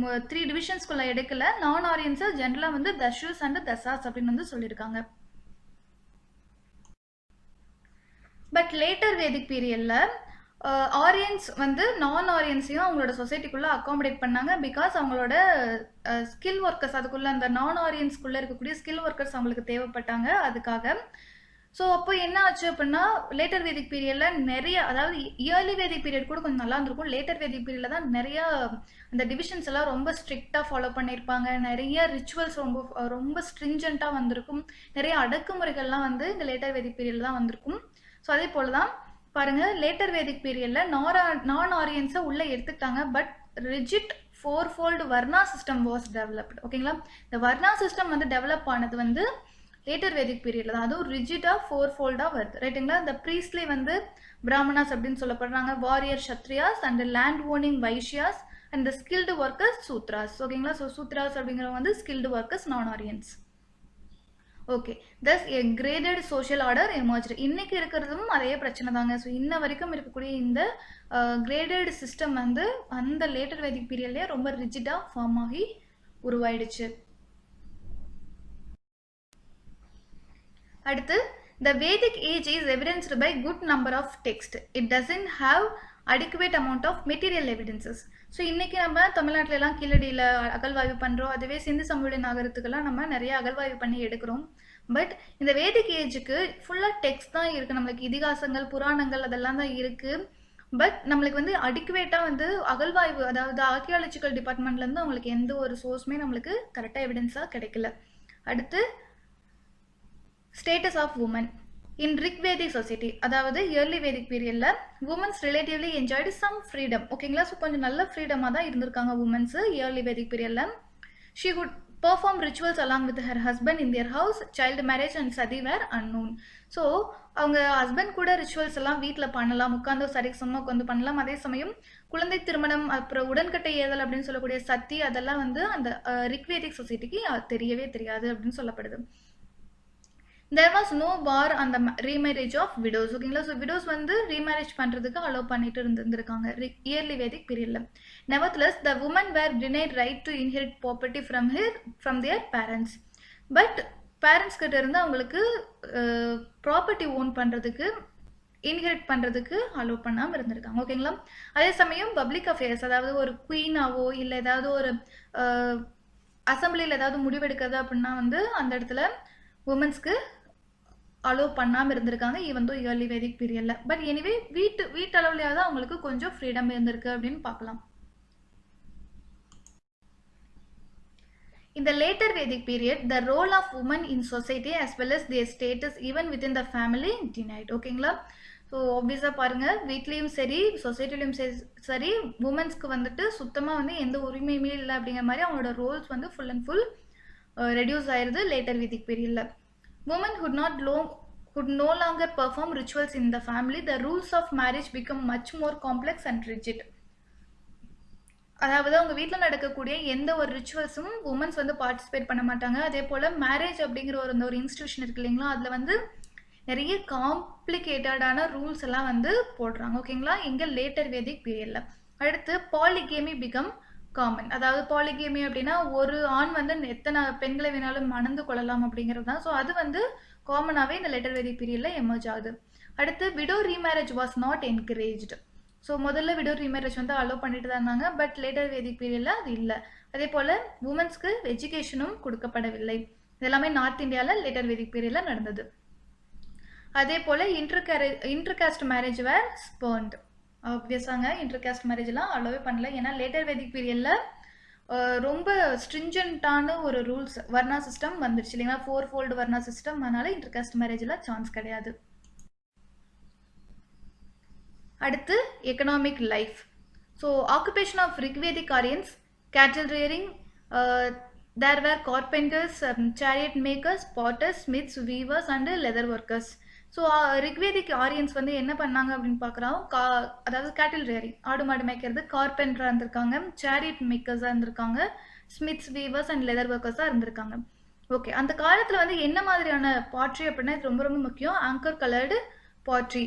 3 டிவிஷன்ஸ்குள்ள எடுக்கல. நான் ஆரியன்ஸை ஜென்ரலாக வந்து தஸ்யூஸ் அண்ட் தசாஸ் அப்படின்னு வந்து சொல்லியிருக்காங்க. பட் லேட்டர் வேதிக் பீரியட்ல ஆரியன்ஸ் வந்து நான் ஆரியன்ஸையும் அவங்களோட சொசைட்டிக்குள்ள அகாமடேட் பண்ணாங்க. பிகாஸ் அவங்களோட ஸ்கில் ஒர்க்கர்ஸ், அதுக்குள்ள அந்த நான் ஆரியன்ஸ்குள்ள இருக்கக்கூடிய ஸ்கில் ஒர்க்கர்ஸ் அவங்களுக்கு தேவைப்பட்டாங்க அதுக்காக. ஸோ அப்போ என்ன ஆச்சு அப்படின்னா லேட்டர் வேதிக் பீரியட்ல நிறைய, அதாவது இயர்லி வேதிக் பீரியட் கூட கொஞ்சம் நல்லா இருந்திருக்கும். லேட்டர் வேதிக் பீரியட்ல தான் நிறைய அந்த டிவிஷன்ஸ் எல்லாம் ரொம்ப ஸ்ட்ரிக்டா ஃபாலோ பண்ணியிருப்பாங்க. நிறைய ரிச்சுவல்ஸ் ரொம்ப ஸ்ட்ரிஞ்சண்டா வந்திருக்கும். நிறைய அடக்குமுறைகள்லாம் வந்து இந்த லேட்டர் வேதிக் பீரியட்ல தான் வந்திருக்கும். ஸோ அதே போல தான் பாருங்க, லேட்டர் வேதிக் பீரியட்ல நான் ஆரியன்ஸை உள்ள எடுத்துக்கிட்டாங்க. But rigid 4-fold varna system was developed. ஓகேங்களா? இந்த வர்ணா சிஸ்டம் வந்து டெவலப் ஆனது வந்து லேட்டர் வேதிக் பீரியட்ல தான். அதுவும் ரிஜிடா 4-fold வருது. ரைட்டுங்களா? இந்த ப்ரீஸ்ட்லி வந்து பிராமணாஸ் அப்படின்னு சொல்லப்படுறாங்க, warrior Kshatriyas and land owning Vaishyas and the skilled workers Shudras. ஓகேங்களா? ஸோ சூத்ராஸ் அப்படிங்கிறவங்க வந்து skilled workers, non Aryans. Okay, thus a graded social order emerged. இன்னைக்கு இருக்கிறதும் அதே பிரச்சனை தாங்க. ஸோ இன்ன வரைக்கும் இருக்கக்கூடிய இந்த கிரேடட் சிஸ்டம் வந்து அந்த லேட்டர் வேதிக் பீரியட்லேயே ரொம்ப ரிஜிடாக ஃபார்ம் ஆகி உருவாயிடுச்சு. அடுத்து, the Vedic age is evidenced by good number of texts. It doesn't have adequate amount of material evidences. So இன்னைக்கு நம்ம தமிழ்நாட்டில எல்லாம் கீழடியில் அகழ்வாய்வு பண்ணுறோம். அதுவே சிந்து சமவெளி நகரத்துக்கெல்லாம் நம்ம நிறைய அகழ்வாய்வு பண்ணி எடுக்கிறோம். பட் இந்த வேதிக் ஏஜுக்கு ஃபுல்லாக டெக்ஸ்ட் தான் இருக்குது. நம்மளுக்கு இதிகாசங்கள், புராணங்கள் அதெல்லாம் தான் இருக்குது. பட் நம்மளுக்கு வந்து அடிக்குவேட்டாக வந்து அகழ்வாய்வு, அதாவது ஆர்கியாலஜிக்கல் டிபார்ட்மெண்ட்லேருந்து அவங்களுக்கு எந்த ஒரு சோர்ஸுமே நம்மளுக்கு கரெக்டாக எவிடன்ஸாக கிடைக்கல. அடுத்து, status of women in Rigvedic society, அதாவது இயர்லி வேதிக் பீரியட்ல women's relatively enjoyed some freedom. ஓகேங்களா? ஸோ கொஞ்சம் நல்ல ஃப்ரீடமாக தான் இருந்திருக்காங்க உமன்ஸ் இயர்லி வேதிக் பீரியட்ல. She could perform rituals along with her husband in their house. Child marriage and sati were unknown. So அவங்க ஹஸ்பண்ட் கூட ரிச்சுவல்ஸ் எல்லாம் வீட்டில் பண்ணலாம், உட்காந்து சரிசமமாக உட்காந்து பண்ணலாம். அதே சமயம் குழந்தை திருமணம், அப்புறம் உடன்கட்டை ஏதல் அப்படின்னு சொல்லக்கூடிய சத்தி, அதெல்லாம் வந்து அந்த ரிக்வேதிக் சொசைட்டிக்கு தெரியவே தெரியாது அப்படின்னு சொல்லப்படுது. there was no bar on the remarriage of widows. ஓகேங்களா? ஸோ விடோஸ் வந்து ரீமேரேஜ் பண்ணுறதுக்கு அலோவ் பண்ணிட்டு இருந்திருக்காங்க இயர்லி வேதிக் பீரியட்ல. nevertheless the women were denied right to inherit property from their parents. But parents கிட்ட இருந்து அவங்களுக்கு ப்ராப்பர்ட்டி ஓன் பண்ணுறதுக்கு, இன்ஹெரிட் பண்ணுறதுக்கு அலோவ் பண்ணாமல் இருந்திருக்காங்க. ஓகேங்களா? அதே சமயம் பப்ளிக் அஃபேர்ஸ், அதாவது ஒரு குயினாவோ இல்லை ஏதாவது ஒரு அசம்பிளியில் ஏதாவது முடிவெடுக்கிறது அப்படின்னா வந்து அந்த இடத்துல உமன்ஸ்க்கு அலோவ் பண்ணாமல் இருந்திருக்காங்க, ஈவன் தோ இயர்லி வேதிக் பீரியட்ல. பட் எனிவே வீட்டளவுலையாவது அவங்களுக்கு கொஞ்சம் ஃப்ரீடம் இருந்திருக்கு அப்படின்னு பார்க்கலாம். In the later Vedic period, the role of women in society as well as their status even within the family denied. ஓகேங்களா? ஸோ ஆப்வியஸாக பாருங்கள், வீட்லேயும் சரி சொசைட்டிலையும் சரி உமன்ஸ்க்கு வந்துட்டு சுத்தமாக வந்து எந்த உரிமையுமே இல்லை அப்படிங்கிற மாதிரி அவங்களோட ரோல்ஸ் வந்து ஃபுல் அண்ட் ஃபுல் ரெடியூஸ் ஆயிருது லேட்டர் வேதிக் பீரியட்ல. women could no longer perform rituals in the family. The rules of marriage become much more complex and rigid. அதாவது அவங்க வீட்டில் நடக்கக்கூடிய எந்த ஒரு ரிச்சுவல்ஸும் உமன்ஸ் வந்து பார்ட்டிசிபேட் பண்ண மாட்டாங்க. அதே போல் மேரேஜ் அப்படிங்கிற ஒரு இன்ஸ்டிடியூஷன் இருக்கு இல்லைங்களா, அதில் வந்து நிறைய காம்ப்ளிகேட்டடான ரூல்ஸ் எல்லாம் வந்து போடுறாங்க. ஓகேங்களா? எங்கள் லேட்டர் வேதிக் பீரியட்ல. அடுத்து பாலிகேமி பிகம் காமன். அதாவது பாலிகேமி அப்படின்னா ஒரு ஆண் வந்து எத்தனை பெண்களை வேணாலும் மணந்து கொள்ளலாம் அப்படிங்கிறது தான். ஸோ அது வந்து காமனாகவே இந்த லேட்டர் வேதிக் பீரியட்ல எமர்ஜ் ஆகுது. அடுத்து widow remarriage was not encouraged. So முதல்ல விடோ ரீமேரேஜ் வந்து அலோவ் பண்ணிட்டு தான் இருந்தாங்க, பட் லேட்டர் வேதிக் பீரியட்ல அது இல்லை. அதே போல உமன்ஸ்க்கு எஜுகேஷனும் கொடுக்கப்படவில்லை. இதெல்லாமே நார்த் இந்தியாவில் லேட்டர் வேதிக் பீரியட்ல நடந்தது. அதே போல இன்டர்காஸ்ட் மேரேஜ் வேர் ஸ்பர்ன்ட். ஆப்வியஸாங்க இன்டர்காஸ்ட் மேரேஜ்லாம் அலோவே பண்ணல. ஏன்னா லேட்டர் வேதிக் பீரியட்ல ரொம்ப ஸ்ட்ரிஞ்சன்ட்டான ஒரு ரூல்ஸ் வர்ணா சிஸ்டம் வந்துருச்சு இல்லைங்களா, 4-fold வர்ணா சிஸ்டம். அதனால இன்டர்காஸ்ட் மேரேஜ்ல சான்ஸ் கிடையாது. அடுத்து economic life. So occupation of Rigvedic Aryans, cattle rearing, there were carpenters, chariot makers, potters, smiths, weavers and leather workers. So Rigvedic Aryans வந்து என்ன பண்ணாங்க அப்படின்னு பார்க்குறோம். அதாவது கேட்டில் ரியரிங், ஆடு மாடு மேய்க்கிறது, கார்பெண்டராக இருந்திருக்காங்க, சேரியட் மேக்கர்ஸாக இருந்திருக்காங்க, ஸ்மித்ஸ், வீவர்ஸ் அண்ட் லெதர் ஒர்க்கர்ஸாக இருந்திருக்காங்க. ஓகே, அந்த காலத்தில் வந்து என்ன மாதிரியான பாட்ரி அப்படின்னா இது ரொம்ப ரொம்ப முக்கியம். ஆங்கர் coloured pottery,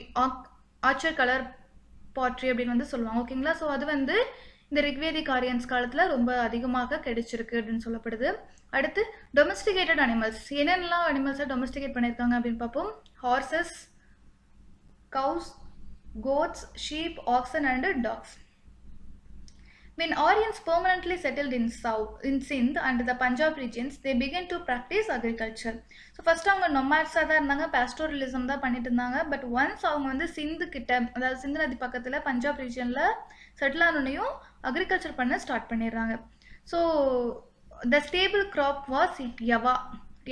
ochre colour pottery அப்படின்னு வந்து சொல்லுவாங்க. ஓகேங்களா, ஸோ அது வந்து இந்த ரிக்வேதிக் ஆரியன்ஸ் காலத்தில் ரொம்ப அதிகமாக கிடைச்சிருக்கு அப்படின்னு சொல்லப்படுது. அடுத்து டொமஸ்டிகேட்டட் அனிமல்ஸ். என்னென்னலாம் அனிமல்ஸை டொமஸ்டிகேட் பண்ணியிருக்காங்க அப்படின்னு பார்ப்போம். Horses, cows, goats, sheep, oxen and dogs. When Aryans permanently settled in Sindh and the Punjab regions, they began to practice agriculture. So first அவங்க நொமாட்ஸாக தான் இருந்தாங்க, பாஸ்டோரலிசம் தான் பண்ணிட்டு இருந்தாங்க. பட் ஒன்ஸ் அவங்க வந்து சிந்து கிட்ட, அதாவது சிந்து நதி பக்கத்தில் பஞ்சாப் ரீஜனில் செட்டில் ஆனோனையும் அக்ரிகல்ச்சர் பண்ண ஸ்டார்ட் பண்ணிடுறாங்க. So the staple crop was yava.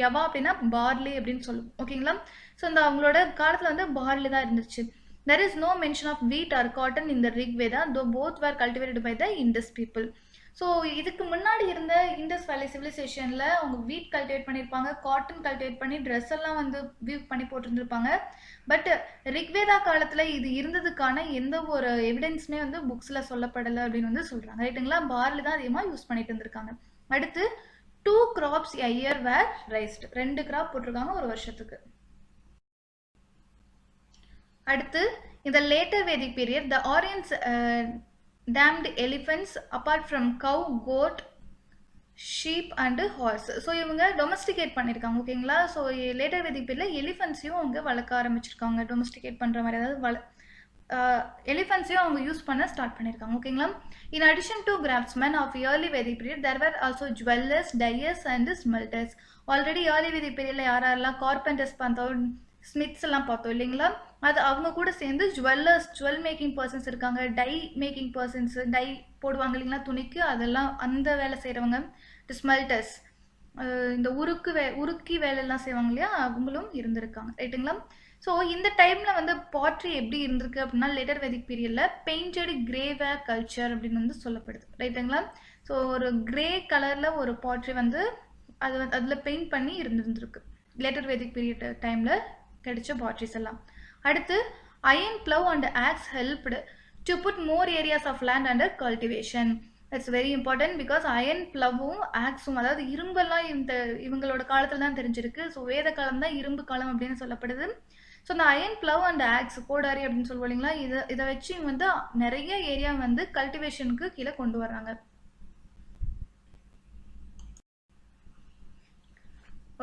Yava அப்படின்னா பார்லி அப்படின்னு சொல்லுவோம். ஓகேங்களா, ஸோ இந்த அவங்களோட காலத்தில் வந்து பார்லி தான் இருந்துச்சு. There is no mention of wheat or cotton in the Rig Veda, though both were cultivated by the Indus people. So இதுக்கு முன்னாடி இருந்த இண்டஸ் வேலி சிவிலைசேஷனில் அவங்க வீட் கல்டிவேட் பண்ணியிருப்பாங்க, காட்டன் கல்டிவேட் பண்ணி ட்ரெஸ் எல்லாம் வந்து வீவ் பண்ணி போட்டுருந்துருப்பாங்க. பட் ரிக்வேதா காலத்தில் இது இருந்ததுக்கான எந்த ஒரு எவிடன்ஸுமே வந்து புக்ஸில் சொல்லப்படலை அப்படின்னு வந்து சொல்கிறாங்க. ரைட்டுங்களா, பார்லி தான் அதிகமாக யூஸ் பண்ணிட்டு இருந்திருக்காங்க. அடுத்து 2 crops a year were raised. 2 crop போட்டிருக்காங்க ஒரு வருஷத்துக்கு. அடுத்து இந்த later Vedic period, the Aryans damned elephants apart from cow, goat, sheep and horse. So இவங்க டொமஸ்டிகேட் பண்ணியிருக்காங்க. ஓகேங்களா, ஸோ லேட்டர் வேதிக் பீரியட்ல எலிஃபென்ட்ஸையும் அவங்க வளர்க்க ஆரம்பிச்சிருக்காங்க. டொமஸ்டிகேட் பண்ணுற மாதிரி, அதாவது எலிஃபென்ட்ஸையும் அவங்க யூஸ் பண்ண ஸ்டார்ட் பண்ணியிருக்காங்க. ஓகேங்களா, in addition to craftsmen of early Vedic period there were also jewellers, dyers and smelters. Already early Vedic பீரியட்ல யாரெல்லாம் கார்பெண்டர்ஸ் பார்த்தோம், ஸ்மித்ஸ் எல்லாம் பார்த்தோம் இல்லைங்களா, அது அவங்க கூட சேர்ந்து ஜுவல்லர்ஸ், ஜுவல் மேக்கிங் பர்சன்ஸ் இருக்காங்க, டை மேக்கிங் பர்சன்ஸ், டை போடுவாங்க இல்லைங்களா துணிக்கு, அதெல்லாம் அந்த வேலை செய்கிறவங்க, ஸ்மெல்டர்ஸ், இந்த உருக்கி வேலையெல்லாம் செய்வாங்க இல்லையா, அவங்களும் இருந்திருக்காங்க. ரைட்டுங்களா, ஸோ இந்த டைமில் வந்து பாட்ரி எப்படி இருந்திருக்கு அப்படின்னா லேட்டர் வேதிக் பீரியடில் பெயிண்டட் கிரேவேர் கல்ச்சர் அப்படின்னு வந்து சொல்லப்படுது. ரைட்டுங்களா, ஸோ ஒரு கிரே கலரில் ஒரு பாட்ரி வந்து அதில் பெயிண்ட் பண்ணி இருந்திருக்கு லேட்டர் வேதிக் பீரியட் டைமில் கிடைச்ச பாட்ரிஸ் எல்லாம். அடுத்து iron plough and axe helped to put more areas of land under cultivation. It's very important because iron பிளவும் ஆக்ஸும், அதாவது இரும்பெல்லாம் இவங்களோட காலத்தில் தான் தெரிஞ்சிருக்கு. ஸோ வேத காலம் தான் இரும்பு காலம் அப்படின்னு சொல்லப்படுது. ஸோ இந்த அயன் பிளவ் அண்ட் ஆக்ஸ், கோடாரி அப்படின்னு சொல்லுவோம் இல்லைங்களா, இதை வச்சு இவங்க வந்து நிறைய ஏரியா வந்து கல்டிவேஷனுக்கு கீழே கொண்டு வர்றாங்க.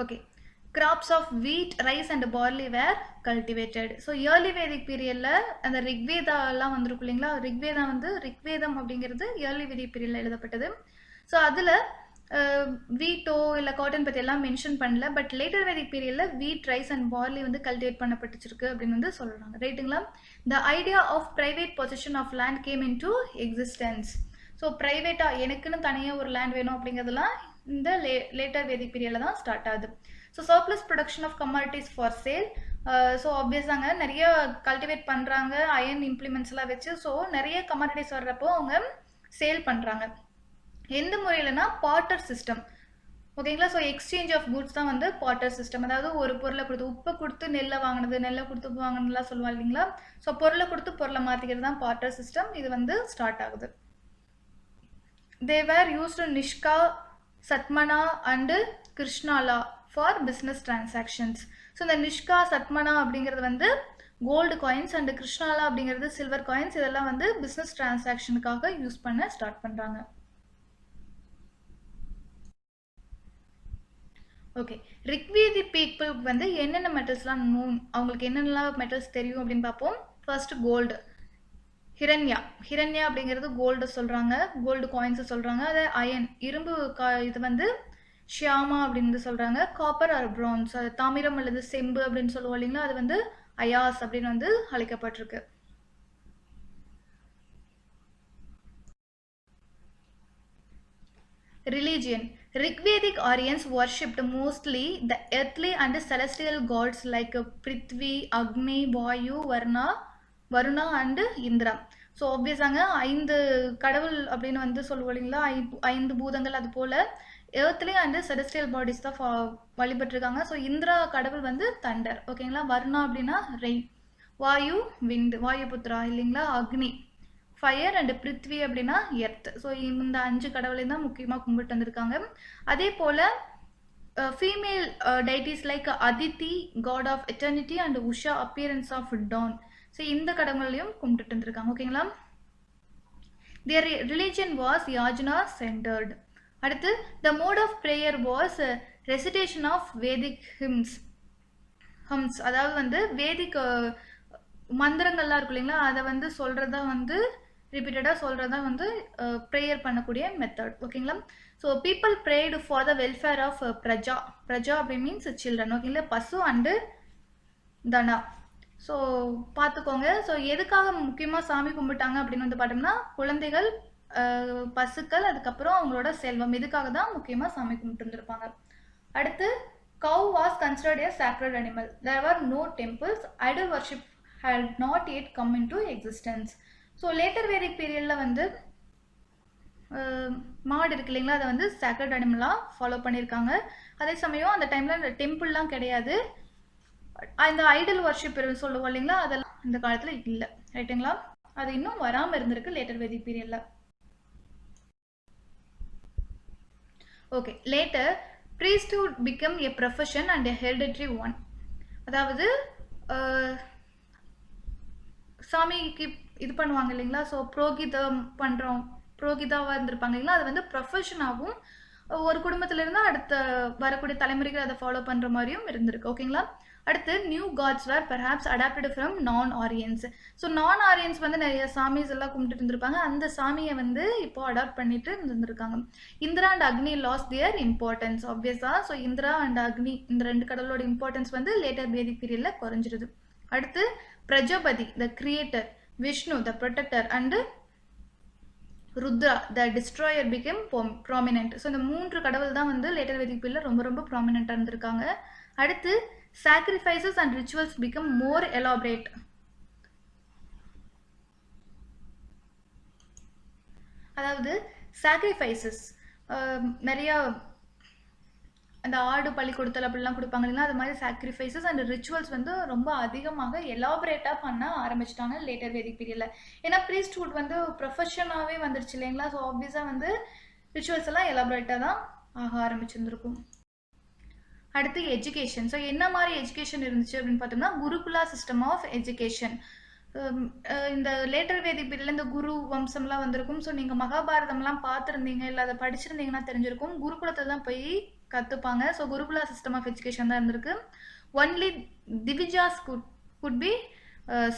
Okay, crops of wheat, rice and barley were cultivated. So early வேதிக் பீரியடில் அந்த ரிக்வேதா எல்லாம் வந்துருக்கும் இல்லைங்களா, ரிக்வேதா வந்து ரிக்வேதம் அப்படிங்கிறது ஏர்லி வேதிக் பீரியடில் எழுதப்பட்டது. ஸோ அதில் வீட்டோ இல்லை காட்டன் பற்றி எல்லாம் மென்ஷன் பண்ணல. பட் லேட்டர் வேதிக் பீரியடில் வீட், ரைஸ் அண்ட் பார்லி வந்து கல்டிவேட் பண்ணப்பட்டுச்சிருக்கு அப்படின்னு வந்து சொல்கிறாங்க. ரைட்டுங்களா, the idea of private possession of land came into existence. So ப்ரைவேட்டாக எனக்குன்னு தனியாக ஒரு லேண்ட் வேணும் அப்படிங்கிறதுலாம் இந்த லேட்டர் வேதிக் பீரியடில் தான் ஸ்டார்ட் ஆகுது. So surplus production of commodities for sale. So ஆப்வியஸாங்க நிறைய கல்டிவேட் பண்ணுறாங்க அயன் இம்ப்ளிமெண்ட்ஸ் எல்லாம் வச்சு. ஸோ நிறைய கமாடிட்டிஸ் வர்றப்போ அவங்க சேல் பண்ணுறாங்க. எந்த முறையிலனா பார்ட்டர் சிஸ்டம். ஓகேங்களா, ஸோ எக்ஸ்சேஞ்ச் ஆஃப் குட்ஸ் தான் வந்து பார்ட்டர் சிஸ்டம். அதாவது ஒரு பொருளை கொடுத்து, உப்பை கொடுத்து நெல்லை வாங்கினது, நெல்லை கொடுத்து உப்பு வாங்கினதுலாம் சொல்லுவாங்க இல்லைங்களா. ஸோ பொருளை கொடுத்து பொருளை மாற்றிக்கிறது தான் பார்ட்டர் சிஸ்டம். இது வந்து ஸ்டார்ட் ஆகுது. They were used nishka, satamana and krishnala for business transactions. So இந்த நிஷ்கா, சத்மனா அப்படிங்கிறது வந்து கோல்டு காயின்ஸ் அண்ட் கிருஷ்ணாலா அப்படிங்கிறது சில்வர் காயின்ஸ், இதெல்லாம் வந்து பிஸ்னஸ் டிரான்சாக்ஷனுக்காக யூஸ் பண்ண ஸ்டார்ட் பண்ணுறாங்க. ஓகே, ரிக்வேதி பீப்புள் வந்து என்னென்ன மெட்டல்ஸ்லாம் நோன், அவங்களுக்கு என்னென்னலாம் மெட்டல்ஸ் தெரியும் அப்படின்னு பார்ப்போம். First gold, ஹிரண்யா. ஹிரண்யா அப்படிங்கிறது கோல்டு சொல்கிறாங்க, கோல்டு காயின்ஸை சொல்கிறாங்க. அதை அயன் இரும்பு இது வந்து ஷியாமா அப்படின்னு சொல்கிறாங்க. காப்பர் ஆர் பிரான்ஸ், அது தாமிரம் அல்லது செம்பு அப்படின்னு சொல்லுவோம் இல்லைங்களா, அது வந்து அயாஸ் அப்படின்னு வந்து அழைக்கப்பட்டிருக்கு. Religion. Rigvedic Aryans worshipped mostly the earthly and celestial gods like Prithvi, Agni, Vayu, Varuna and Indra. So ஆப்வியஸாங்க 5 கடவுள் அப்படின்னு வந்து சொல்லுவோம் இல்லைங்களா, 5 பூதங்கள், அது போல் ஏர்த்லி அண்ட் செலஸ்டியல் பாடிஸ் தான் வழிபட்டிருக்காங்க. ஸோ இந்திரா கடவுள் வந்து தண்டர், ஓகேங்களா. வருணா அப்படின்னா ரெயின், வாயு விண்ட், வாயு புத்ரா இல்லைங்களா, அக்னி ஃபயர், அண்ட் பிருத்வி அப்படின்னா எர்த். ஸோ இந்த 5 கடவுளையும் தான் முக்கியமாக கும்பிட்டு வந்திருக்காங்க. அதே போல் female deities like Aditi, god of eternity, and Usha, appearance of dawn. So இந்த கடவுளையும் கும்பிட்டு வந்திருக்காங்க, ஓகேங்களா. Their religion was yajna centered. அடுத்து the mode of prayer was recitation of Vedic hymns. அதாவது வந்து வேதிக் மந்திரங்கள்லாம் இருக்கும் இல்லைங்களா, அதை வந்து சொல்கிறதா வந்து ரிப்பீட்டடாக சொல்கிறதா வந்து ப்ரேயர் பண்ணக்கூடிய மெத்தட், ஓகேங்களா. So people prayed for the welfare of praja. Praja அப்படி மீன்ஸ் சில்ட்ரன், ஓகேங்களா. பசு அண்டு தனா. ஸோ பார்த்துக்கோங்க. ஸோ எதுக்காக முக்கியமாக சாமி கும்பிட்டாங்க அப்படின்னு வந்து பார்த்தோம்னா, குழந்தைகள், பசுக்கள், அதுக்கப்புறம் அவங்களோட செல்வம், இதுக்காக தான் முக்கியமாக சாமி கும்பிட்டு இருந்திருப்பாங்க. அடுத்து cow was considered a sacred animal. There were no temples. Idol worship had not yet come into existence. So later வேதிக் பீரியடில் வந்து மாடு இருக்கு இல்லைங்களா, அதை வந்து சேக்ரட் அனிமலாக ஃபாலோ பண்ணியிருக்காங்க. அதே சமயம் அந்த டைமில் டெம்பிள்லாம் கிடையாது. அந்த ஐடல் வர்ஷிப் சொல்லுவோம் இல்லைங்களா, அதெல்லாம் அந்த காலத்தில் இல்லை, ரைட்டுங்களா. அது இன்னும் வராமல் இருந்திருக்கு லேட்டர் வேதிக் பீரியடில். Okay, later priesthood became a profession and a hereditary one. அதாவது சாமிக்கு இது பண்ணுவாங்க இல்லைங்களா, ஸோ புரோகிதம் பண்ணுறோம், புரோகிதாவாக இருந்திருப்பாங்க இல்லைங்களா, அது வந்து ப்ரொஃபஷனாகவும் ஒரு குடும்பத்திலிருந்து அடுத்த வரக்கூடிய தலைமுறைகள் அதை ஃபாலோ பண்ணுற மாதிரியும் இருந்திருக்கு, ஓகேங்களா. அடுத்து new gods were perhaps adopted from non Aryans. So non Aryans வந்து நிறைய சாமிஸ் எல்லாம் கும்பிட்டு இருந்திருப்பாங்க, அந்த சாமியை வந்து இப்போ அடாப்ட் பண்ணிட்டு இருந்திருக்காங்க. Indira and Agni loss their importance, ஆப்வியஸாக. ஸோ இந்திரா அண்ட் அக்னி இந்த 2 கடவுளோட இம்பார்ட்டன்ஸ் வந்து லேட்டர் வேதிக் பீரியடில் குறைஞ்சிருது. அடுத்து Prajapati the creator, Vishnu the protector, and Rudra the destroyer became prominent. So இந்த 3 கடவுள் தான் வந்து லேட்டர் வேதிக் பீரியடில் ரொம்ப ரொம்ப ப்ராமினென்ட்டாக இருந்திருக்காங்க. அடுத்து sacrifices and rituals become more elaborate. அதாவது sacrifices நிறைய அந்த ஆடு பலி கொடுத்தல் அப்படிலாம் கொடுப்பாங்க இல்லைங்களா, அது மாதிரி sacrifices and rituals வந்து ரொம்ப அதிகமாக எலாபரேட்டாக பண்ண ஆரம்பிச்சிட்டாங்க லேட்டர் வேதிக் பீரியடில். ஏன்னா ப்ரீஸ்ட்ஹுட் வந்து ப்ரொஃபஷனாகவே வந்துருச்சு இல்லைங்களா, ஸோ ஆப்வியஸாக வந்து ரிச்சுவல்ஸ் எல்லாம் எலாபரேட்டாக தான் ஆக ஆரம்பிச்சிருந்துருக்கும். அடுத்து எஜுகேஷன். ஸோ என்ன மாதிரி எஜுகேஷன் இருந்துச்சு அப்படின்னு பார்த்தோம்னா, குருகுலா சிஸ்டம் ஆஃப் எஜுகேஷன். இந்த லேட்டர் வேதிக் பீரியடில் இந்த குரு வம்சம்லாம் வந்திருக்கும். ஸோ நீங்கள் மகாபாரதம்லாம் பார்த்துருந்தீங்க இல்லை அதை படிச்சிருந்தீங்கன்னா தெரிஞ்சிருக்கும், குருகுலத்தில் தான் போய் கற்றுப்பாங்க. So gurukula system of education தான் இருந்திருக்கு. Only Dwijas could be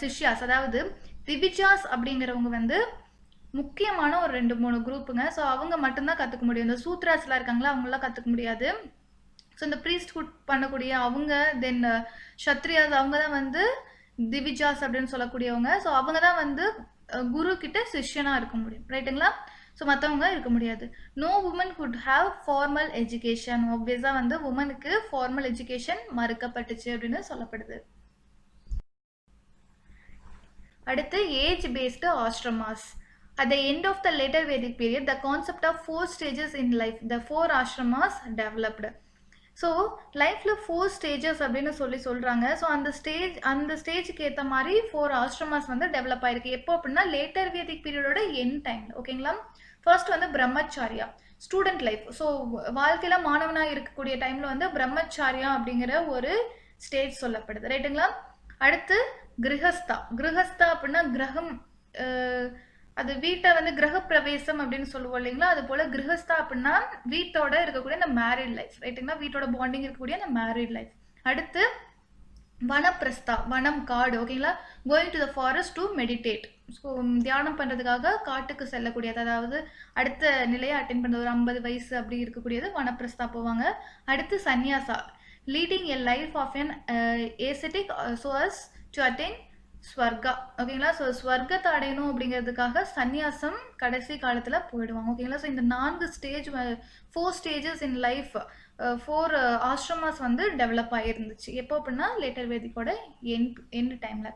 shishyas. அதாவது திவிஜாஸ் அப்படிங்கிறவங்க வந்து முக்கியமான ஒரு 2-3 குரூப்புங்க. ஸோ அவங்க மட்டும்தான் கற்றுக்க முடியும். இந்த சூத்ராஸ்லாம் இருக்காங்களா, அவங்களாம் கற்றுக்க முடியாது. ஸோ இந்த ப்ரீஸ்ட்ஹுட் பண்ணக்கூடிய அவங்க, தென் க்ஷத்ரியாஸ், அவங்க தான் வந்து திவிஜாஸ் அப்படின்னு சொல்லக்கூடியவங்க. ஸோ அவங்க தான் வந்து குரு கிட்ட சிஷ்யனாக இருக்க முடியும், ரைட்டுங்களா. ஸோ மற்றவங்க இருக்க முடியாது. No women could have formal education. ஆப்வியஸாக வந்து உமனுக்கு ஃபார்மல் எஜுகேஷன் மறுக்கப்பட்டுச்சு அப்படின்னு சொல்லப்படுது. அடுத்து age based ashramas. At the end of the later Vedic period, the concept of 4 stages in life, the 4 ashramas developed. So லைஃப்பில் 4 ஸ்டேஜஸ் அப்படின்னு சொல்கிறாங்க. ஸோ அந்த ஸ்டேஜுக்கு ஏற்ற மாதிரி 4 ஆஷ்ரமாஸ் வந்து டெவலப் ஆயிருக்கு. எப்போ அப்படின்னா லேட்டர் வேதிக் பீரியடோட எண்ட் டைமில், ஓகேங்களா. ஃபர்ஸ்ட் வந்து பிரம்மச்சாரியா, ஸ்டூடெண்ட் லைஃப். ஸோ வாழ்க்கையில் மாணவனாக இருக்கக்கூடிய டைமில் வந்து பிரம்மச்சாரியா அப்படிங்கிற ஒரு ஸ்டேஜ் சொல்லப்படுது, ரைட்டுங்களா. அடுத்து கிரகஸ்தா. கிரகஸ்தா அப்படின்னா கிரகம், அது வீட்டை வந்து கிரக பிரவேசம் அப்படின்னு சொல்லுவோம் இல்லைங்களா? அது போல கிரகஸ்தா அப்படின்னா வீட்டோட இருக்கக்கூடிய அந்த மேரிட் லைஃப், ரைட்டுங்களா? வீட்டோட பாண்டிங் இருக்கக்கூடிய அந்த மேரிட் லைஃப். அடுத்து வனப்பிரஸ்தா, வனம் காடு, ஓகேங்களா? Going to the forest to meditate. So தியானம் பண்ணுறதுக்காக காட்டுக்கு செல்லக்கூடியது, அதாவது அடுத்த நிலையை அட்டென்ட் பண்ணுறது, ஒரு 50 வயசு அப்படி இருக்கக்கூடியது வனப்பிரஸ்தா போவாங்க. அடுத்து sannyasa, leading a life of an ascetic so as to attain swarga, ஓகேங்களா? ஸோ ஸ்வர்க்கத்தை அடையணும் அப்படிங்கிறதுக்காக சந்நியாசம் கடைசி காலத்தில் போயிடுவாங்க, ஓகேங்களா? ஸோ இந்த 4 ஸ்டேஜ், 4 ஸ்டேஜஸ் இன் லைஃப், 4 ஆசிரமாஸ் வந்து டெவலப் ஆகிருந்துச்சு. எப்போ அப்படின்னா லேட்டர் வேதிக்கோட எண்ட் டைமில்.